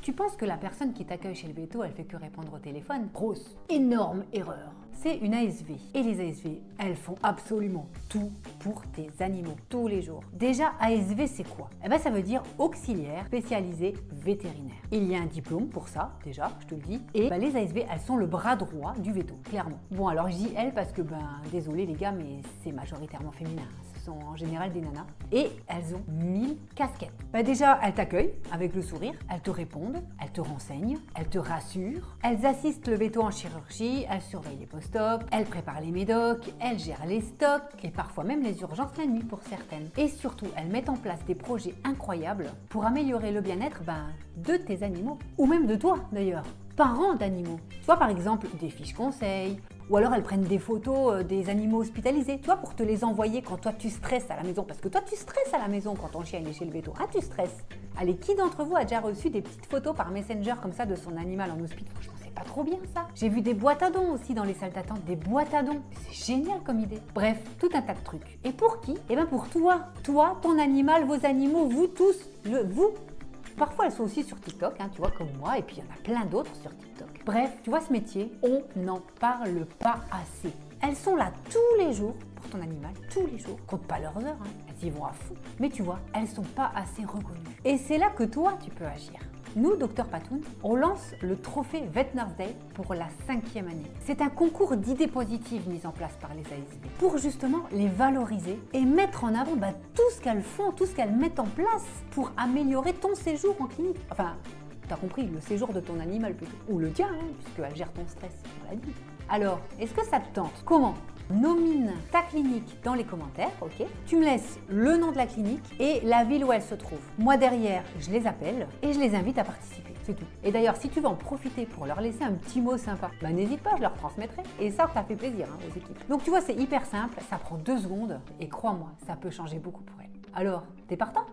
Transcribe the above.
Tu penses que la personne qui t'accueille chez le veto, elle fait que répondre au téléphone? Grosse, énorme erreur. C'est une ASV. Et les ASV, elles font absolument tout pour tes animaux, tous les jours. Déjà, ASV, c'est quoi? Eh ben, ça veut dire auxiliaire spécialisé vétérinaire. Il y a un diplôme pour ça, déjà, je te le dis. Et les ASV, elles sont le bras droit du veto, clairement. Bon, alors je dis elles parce que, désolé les gars, mais c'est majoritairement féminin. Ce sont en général des nanas. Et elles ont 1000 casquettes. Déjà, elles t'accueillent avec le sourire, elles te répondent, elles te renseignent, elles te rassurent, elles assistent le veto en chirurgie, elles surveillent les post-op, elles préparent les médocs, elles gèrent les stocks et parfois même les urgences la nuit pour certaines. Et surtout, elles mettent en place des projets incroyables pour améliorer le bien-être de tes animaux ou même de toi d'ailleurs. Parents d'animaux. Tu vois par exemple des fiches conseils, ou alors elles prennent des photos des animaux hospitalisés, tu vois, pour te les envoyer quand toi tu stresses à la maison. Parce que toi tu stresses à la maison quand ton chien est chez le veto. Ah, tu stresses. Allez, qui d'entre vous a déjà reçu des petites photos par Messenger comme ça de son animal en hospice? Franchement, c'est pas trop bien ça. J'ai vu des boîtes à dons aussi dans les salles d'attente, des boîtes à dons. C'est génial comme idée. Bref, tout un tas de trucs. Et pour qui? Eh bien pour toi. Toi, ton animal, vos animaux, vous tous, vous. Parfois, elles sont aussi sur TikTok, tu vois, comme moi, et puis il y en a plein d'autres sur TikTok. Bref, tu vois, ce métier, on n'en parle pas assez. Elles sont là tous les jours pour ton animal, tous les jours. Compte pas leurs heures, elles y vont à fond. Mais tu vois, elles sont pas assez reconnues. Et c'est là que toi, tu peux agir. Nous, Dr Patoun, on lance le trophée Vet Nurse Day pour la 5e année. C'est un concours d'idées positives mis en place par les ASV pour justement les valoriser et mettre en avant tout ce qu'elles font, tout ce qu'elles mettent en place pour améliorer ton séjour en clinique. Enfin, t'as compris, le séjour de ton animal plutôt. Ou le tien, puisqu'elle gère ton stress, on l'a dit. Alors, est-ce que ça te tente? Comment? Nomine ta clinique dans les commentaires, ok? Tu me laisses le nom de la clinique et la ville où elle se trouve. Moi derrière, je les appelle et je les invite à participer, c'est tout. Et d'ailleurs, si tu veux en profiter pour leur laisser un petit mot sympa, n'hésite pas, je leur transmettrai. Et ça fait plaisir aux équipes. Donc tu vois, c'est hyper simple, ça prend 2 secondes et crois-moi, ça peut changer beaucoup pour elles. Alors, t'es partant?